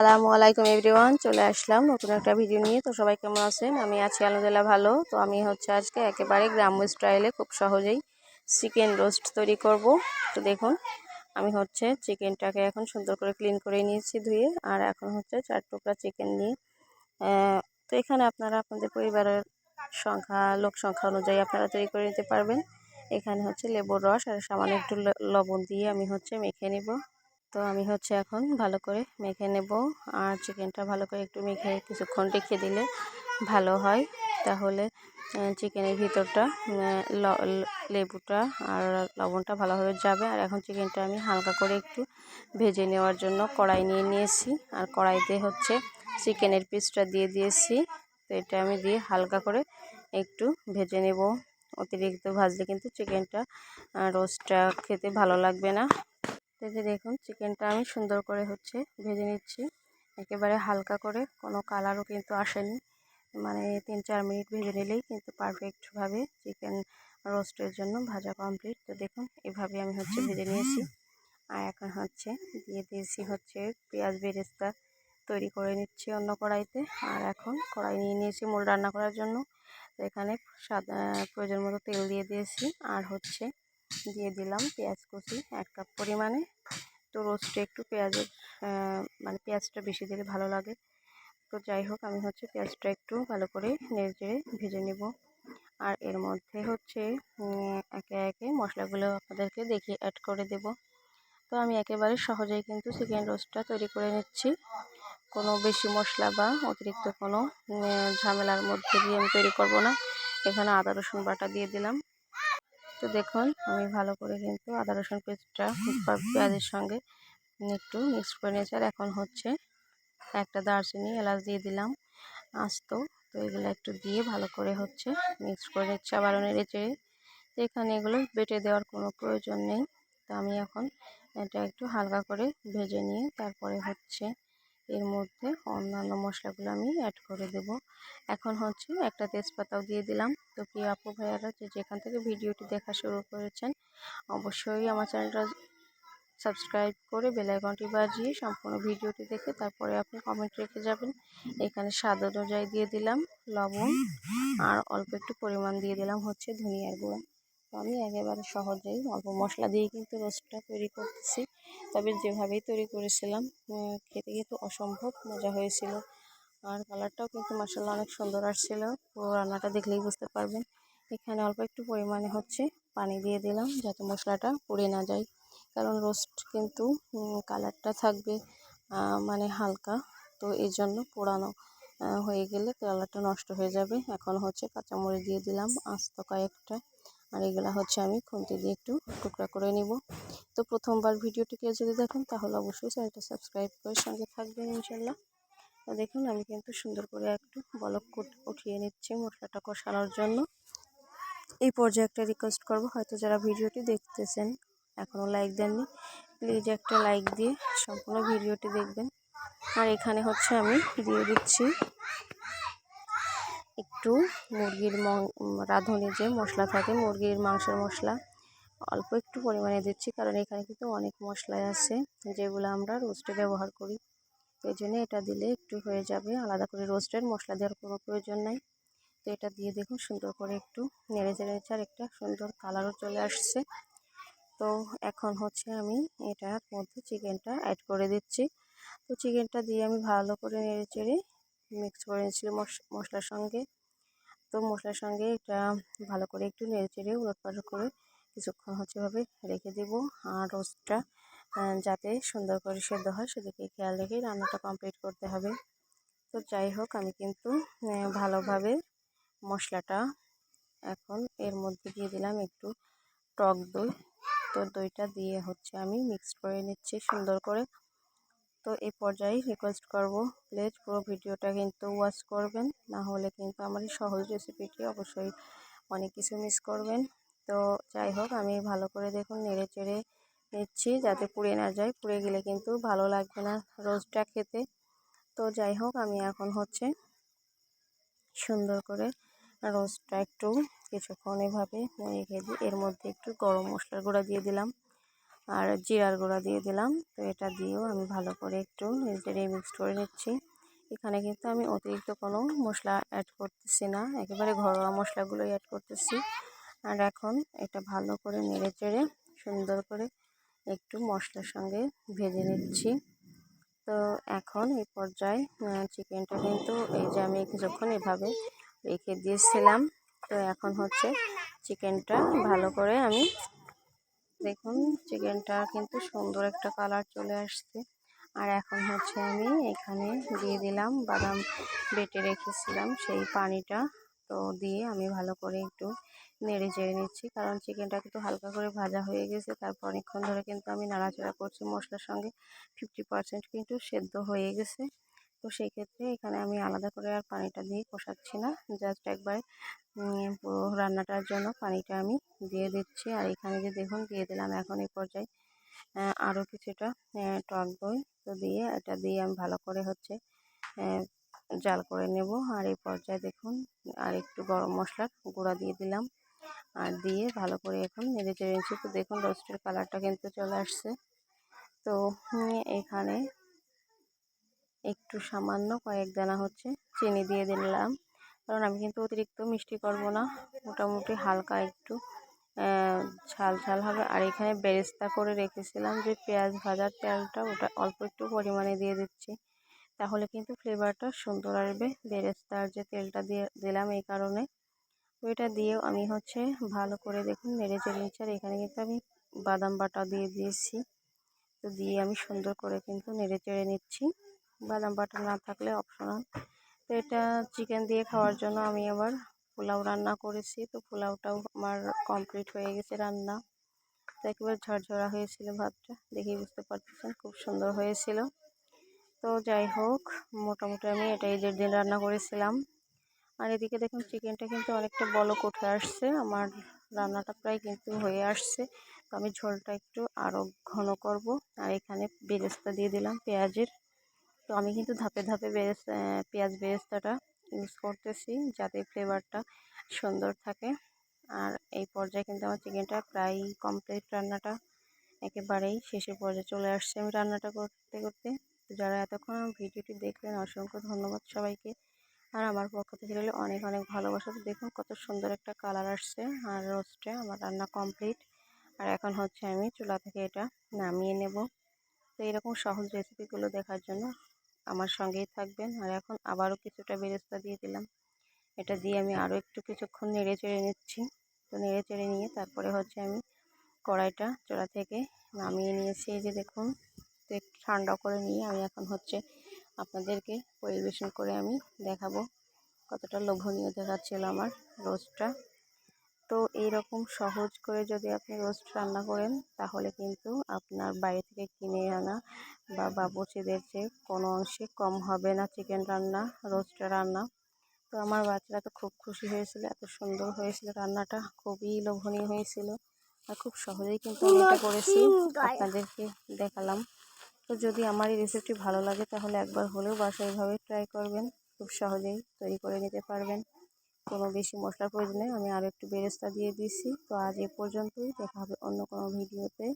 আসসালামু আলাইকুম এভরিওয়ান, চলে আসলাম নতুন একটা ভিডিও নিয়ে। তো সবাই কেমন আছেন? আমি আছি আলহামদুলিল্লাহ ভালো। তো আমি আজকে একেবারে গ্রাম্য স্টাইলে খুব সহজেই চিকেন রোস্ট তৈরি করব। তো দেখুন, আমি চিকেনটাকে এখন সুন্দর করে ক্লিন করে নিয়েছি ধুয়ে। আর এখন 4 টুকরা চিকেন নিয়ে তো এখানে আপনারা আপনাদের পরিবারের লোক সংখ্যা অনুযায়ী আপনারা তৈরি করে নিতে পারবেন। এখানে লেবুর রস আর সামান্য একটু লবণ দিয়ে আমি মেখে নিব। তো আমি এখন ভালো করে মেখে নেব। আর চিকেনটা ভালো করে একটু মেখে কিছুক্ষণ রেখে দিলে ভালো হয়। তাহলে চিকেনের ভিতরটা লেবুটা আর লবণটা ভালোভাবে যাবে। আর এখন চিকেনটা আমি হালকা করে একটু ভেজে নেওয়ার জন্য কড়াই নিয়ে নিয়েছি। আর কড়াইতে চিকেনের পিসটা দিয়ে দিয়েছি। তো এটা আমি দিয়ে হালকা করে একটু ভেজে নেব। অতিরিক্ত ভাজলে কিন্তু চিকেনটা রোস্টটা খেতে ভালো লাগবে না। যে দেখুন, চিকেনটা আমি সুন্দর করে ভেজে নিচ্ছি, একেবারে হালকা করে, কোনো কালারও কিন্তু আসেনি। মানে 3-4 মিনিট ভেজে নিলেই কিন্তু পারফেক্টভাবে চিকেন রোস্টের জন্য ভাজা কমপ্লিট। তো দেখুন, এভাবে আমি ভেজে নিয়েছি। আর এখন দিয়ে দিয়েছি পেঁয়াজ বেরেস্তা তৈরি করে নিচ্ছি অন্য কড়াইতে। আর এখন কড়াই নিয়ে নিয়েছি মূল রান্না করার জন্য। তো এখানে প্রয়োজন মতো তেল দিয়ে দিয়েছি। আর দিয়ে দিলাম পেঁয়াজ কুচি 1 কাপ পরিমাণে। তো রোস্টে একটু পেঁয়াজটা বেশি দিলে ভালো লাগে। তো যাই হোক, আমি পেঁয়াজটা একটু ভালো করে নেড়ে ভেজে নেব। আর এর মধ্যে একে একে মশলাগুলো আপনাদেরকে দেখিয়ে অ্যাড করে দেব। তো আমি একেবারে সহজেই কিন্তু চিকেন রোস্টটা তৈরি করে নিচ্ছি। কোনো বেশি মশলা বা অতিরিক্ত কোনো ঝামেলার মধ্যে দিয়ে আমি তৈরি করব না। এখানে আদা রসুন বাটা দিয়ে দিলাম। তো দেখুন, আমি ভালো করে কিন্তু আদা রসুন পেস্টটা পেঁয়াজের সঙ্গে একটু মিক্স করে নিয়েছি। আর এখন একটা দারচিনি এলাচ দিয়ে দিলাম আস্ত। তো এগুলো একটু দিয়ে ভালো করে মিক্স করে নিচ্ছি, আবার নেড়ে চেড়ে। তো এখানে এগুলো বেটে দেওয়ার কোনো প্রয়োজন নেই। তো আমি এখন এটা একটু হালকা করে ভেজে নিয়ে তারপরে এর মধ্যে অন্যান্য মশলাগুলো আমি অ্যাড করে দেব। এখন একটা তেজপাতাও দিয়ে দিলাম। তো প্রিয় আপু ভাইয়ারা যেখান থেকে ভিডিওটি দেখা শুরু করেছেন, অবশ্যই আমার চ্যানেলটা সাবস্ক্রাইব করে বেল আইকনটি বাজিয়ে সম্পূর্ণ ভিডিওটি দেখে তারপরে আপনি কমেন্ট রেখে যাবেন। এখানে স্বাদ অনুযায়ী দিয়ে দিলাম লবণ। আর অল্প একটু পরিমাণ দিয়ে দিলাম ধনিয়ার গুঁড়া। তো আমি একেবারে সহজেই অল্প মশলা দিয়ে কিন্তু রোস্টটা তৈরি করতেছি। তবে যেভাবেই তৈরি করেছিলাম খেতে কিন্তু অসম্ভব মজা হয়েছিল। আর কালারটাও কিন্তু মাশাআল্লাহ অনেক সুন্দর আসছিল। পুরো রান্নাটা দেখলেই বুঝতে পারবেন। এখানে অল্প একটু পরিমাণে পানি দিয়ে দিলাম, যাতে মশলাটা পুড়ে না যায়। কারণ রোস্ট কিন্তু কালারটা থাকবে মানে হালকা। তো এই জন্য পোড়ানো হয়ে গেলে কালারটা নষ্ট হয়ে যাবে। এখন কাঁচামরিচ দিয়ে দিলাম আস্ত কয়েকটা। আর এগুলো আমি খুন্তি দিয়ে একটু টুকরা করে নিব। তো প্রথমবার ভিডিওটিকে যদি দেখেন তাহলে অবশ্যই চ্যানেলটা সাবস্ক্রাইব করে সঙ্গে থাকবেন ইনশাল্লাহ। তো দেখুন, আমি কিন্তু সুন্দর করে একটু বলক উঠিয়ে নিচ্ছি মশলাটা কষানোর জন্য। এই পর্যায়ে একটা রিকোয়েস্ট করব, হয়তো যারা ভিডিওটি দেখতেছেন এখনও লাইক দেননি, প্লিজ একটা লাইক দিয়ে সম্পূর্ণ ভিডিওটি দেখবেন। আর এখানে আমি দিয়ে দিচ্ছি একটু মুরগির রাঁধুনি যে মশলা থাকে, মুরগির মাংসের মশলা অল্প একটু পরিমাণে দিচ্ছি। কারণ এখানে কিন্তু অনেক মশলাই আছে যেগুলো আমরা রোস্টে ব্যবহার করি। তো এই জন্য এটা দিলে একটু হয়ে যাবে, আলাদা করে রোস্টের মশলা দেওয়ার কোনো প্রয়োজন নাই। তো এটা দিয়ে দেখুন সুন্দর করে একটু নেড়ে চেড়ে আর একটা সুন্দর কালারও চলে আসছে। তো এখন আমি এটার মধ্যে চিকেনটা অ্যাড করে দিচ্ছি। তো চিকেনটা দিয়ে আমি ভালো করে নেড়ে চেড়ে মিক্স করে নিয়েছিলাম মশলার সঙ্গে। তো মশলার সঙ্গে এটা ভালো করে একটু নেড়ে চেড়ে উলটপালট করে কিছুক্ষণ এভাবে রেখে দেব। আর রোস্টটা যাতে সুন্দর করে সেদ্ধ হয় সেদিকে খেয়াল রেখে রান্নাটা কমপ্লিট করতে হবে। তো যাই হোক, আমি কিন্তু ভালোভাবে মশলাটা এখন এর মধ্যে দিয়ে দিলাম একটু টক দই। তো দইটা দিয়ে আমি মিক্স করে নিচ্ছি সুন্দর করে। তো এই পর্যায়ে রিকোয়েস্ট করব, প্লিজ পুরো ভিডিওটা কিন্তু ওয়াচ করবেন, না হলে কিন্তু আমার এই সহজ রেসিপিটি অবশ্যই অনেক কিছু মিস করবেন। তো যাই হোক, আমি ভালো করে দেখুন নেড়ে চেড়ে নিচ্ছি যাতে পুড়ে না যায়। পুড়ে গেলে কিন্তু ভালো লাগবে না রোস্টটা খেতে। তো যাই হোক, আমি এখন সুন্দর করে রোস্টটা একটু কিছুক্ষণ এভাবে রেখে দিই। এর মধ্যে একটু গরম মশলার গুঁড়া দিয়ে দিলাম। আর জিরার গুঁড়া দিয়ে দিলাম। তো এটা দিয়েও আমি ভালো করে একটু নেড়ে মিক্সড করে নিচ্ছি। এখানে কিন্তু আমি অতিরিক্ত কোনো মশলা অ্যাড করতেছি না, একেবারে ঘরোয়া মশলাগুলোই অ্যাড করতেছি। আর এখন এটা ভালো করে নেড়ে চেড়ে সুন্দর করে একটু মশলার সঙ্গে ভেজে নিচ্ছি। তো এখন এই পর্যায়ে চিকেনটা কিন্তু এই যে আমি কিছুক্ষণ এভাবে রেখে দিয়েছিলাম। তো এখন হচ্ছে চিকেনটা ভালো করে আমি দেখুন, চিকেনটা কিন্তু সুন্দর একটা কালার চলে আসছে। আর এখন হচ্ছে আমি এখানে দিয়ে দিলাম বাদাম বেটে রেখেছিলাম সেই পানিটা। তো দিয়ে আমি ভালো করে একটু নেড়ে চেড়ে নিচ্ছি, কারণ চিকেনটা কিন্তু হালকা করে ভাজা হয়ে গেছে। তারপর অনেকক্ষণ ধরে কিন্তু আমি নাড়াচাড়া করছি মশলার সঙ্গে, 50% কিন্তু সেদ্ধ হয়ে গেছে। তো সেই ক্ষেত্রে এখানে আমি আলাদা করে আর পানিটা দিয়ে কষাচ্ছি না, জাস্ট একবারে পুরো রান্নাটার জন্য পানিটা আমি দিয়ে দিচ্ছি। আর এখানে যে দেখুন দিয়ে দিলাম এখন এই পর্যায়ে আরও কিছুটা টক দই। তো দিয়ে এটা দিয়ে আমি ভালো করে হচ্ছে জাল করে নেব। আর এই পর্যায়ে দেখুন আর একটু গরম মশলার গুঁড়া দিয়ে দিলাম, আর দিয়ে ভালো করে এখন নেড়ে চেড়ে নিচ্ছি। তো দেখুন রোস্টের কালারটা কিন্তু চলে আসছে। তো এখানে একটু সামান্য কয়েক দানা হচ্ছে চিনি দিয়ে দিলাম, কারণ আমি কিন্তু অতিরিক্ত মিষ্টি করব না, মোটামুটি হালকা একটু ঝাল ঝাল হবে। আর এখানে বেরেস্তা করে রেখেছিলাম যে পেঁয়াজ ভাজার তেলটা, ওটা অল্প একটু পরিমাণে দিয়ে দিচ্ছি, তাহলে কিন্তু ফ্লেভারটা সুন্দর আসবে। বেরেস্তার যে তেলটা দিয়ে দিলাম এই কারণে। ওইটা দিয়েও আমি হচ্ছে ভালো করে দেখুন নেড়ে চেড়ে নিচ্ছি। আর এখানে কিন্তু আমি বাদাম বাটা দিয়ে দিয়েছি। তো দিয়ে আমি সুন্দর করে কিন্তু নেড়ে চেড়ে নিচ্ছি, বাদাম বাটা না থাকলে অপশনাল। তো এটা চিকেন দিয়ে খাওয়ার জন্য আমি আবার পোলাও রান্না করেছি। তো পোলাওটাও আমার কমপ্লিট হয়ে গেছে রান্না। তো একেবারে ঝরঝরা হয়েছিল ভাতটা, দেখেই বুঝতে পারতেছেন খুব সুন্দর হয়েছিল। তো যাই হোক, মোটামুটি আমি এটা ঈদের দিন রান্না করেছিলাম। আর এদিকে দেখুন চিকেনটা কিন্তু অনেকটা বলক উঠে আসছে, আমার রান্নাটা প্রায় কিন্তু হয়ে আসছে। তো আমি ঝোলটা একটু আরও ঘন করব। আর এখানে বেরেস্তা দিয়ে দিলাম পেঁয়াজের। তো আমি কিন্তু ধাপে ধাপে পেঁয়াজ বেরেস্তাটা ইউজ করতেছি, যাতে ফ্লেভারটা সুন্দর থাকে। আর এই পর্যায়ে কিন্তু আমার চিকেনটা প্রায় কমপ্লিট, রান্নাটা একেবারেই শেষের পর্যায়ে চলে আসছে আমি রান্নাটা করতে করতে। তো যারা এতক্ষণ আমার ভিডিওটি দেখলেন অসংখ্য ধন্যবাদ সবাইকে। আর আমার পক্ষ থেকে রইল অনেক অনেক ভালোবাসা। তো দেখুন কত সুন্দর একটা কালার আসছে। আর রোস্টে আমার রান্না কমপ্লিট। আর এখন হচ্ছে আমি চুলা থেকে এটা নামিয়ে নেব। তো এরকম সহজ রেসিপিগুলো দেখার জন্য আমার সঙ্গেই থাকবেন। আর এখন আবারও কিছুটা বেরেস্তা দিয়ে দিলাম, এটা দিয়ে আমি আরও একটু কিছুক্ষণ নেড়ে চেড়ে নিচ্ছি। তো নেড়ে চেড়ে নিয়ে তারপরে হচ্ছে আমি কড়াইটা চুলা থেকে নামিয়ে নিয়েছি। এই যে দেখুন, তো একটু ঠান্ডা করে নিয়ে আমি এখন হচ্ছে আপনাদেরকে পরিবেশন করে আমি দেখাবো কতটা লোভনীয় দেখাচ্ছিল আমার রোস্টটা। তো এইরকম সহজ করে যদি আপনি রোস্ট রান্না করেন, তাহলে কিন্তু আপনার বাইরে থেকে কিনে আনা বা বাবুর্চিদের চেয়ে কোনো অংশে কম হবে না চিকেন রান্না, রোস্ট রান্না। তো আমার বাচ্চারা তো খুব খুশি হয়েছিল, এত সুন্দর হয়েছিল রান্নাটা, খুবই লোভনীয় হয়েছিল। আর খুব সহজেই কিন্তু আমি এটা করেছি, আপনাদেরকে দেখালাম। তো যদি আমার এই রেসিপিটি ভালো লাগে তাহলে একবার হলেও বাসায় এইভাবে ট্রাই করবেন, খুব সহজেই তৈরি করে নিতে পারবেন। কোনো বেশি মশলার প্রয়োজন নেই, আমি আরও একটু বেরেস্তা দিয়ে দিয়েছি। তো আজ এ পর্যন্তই, দেখা হবে অন্য কোনো ভিডিওতে।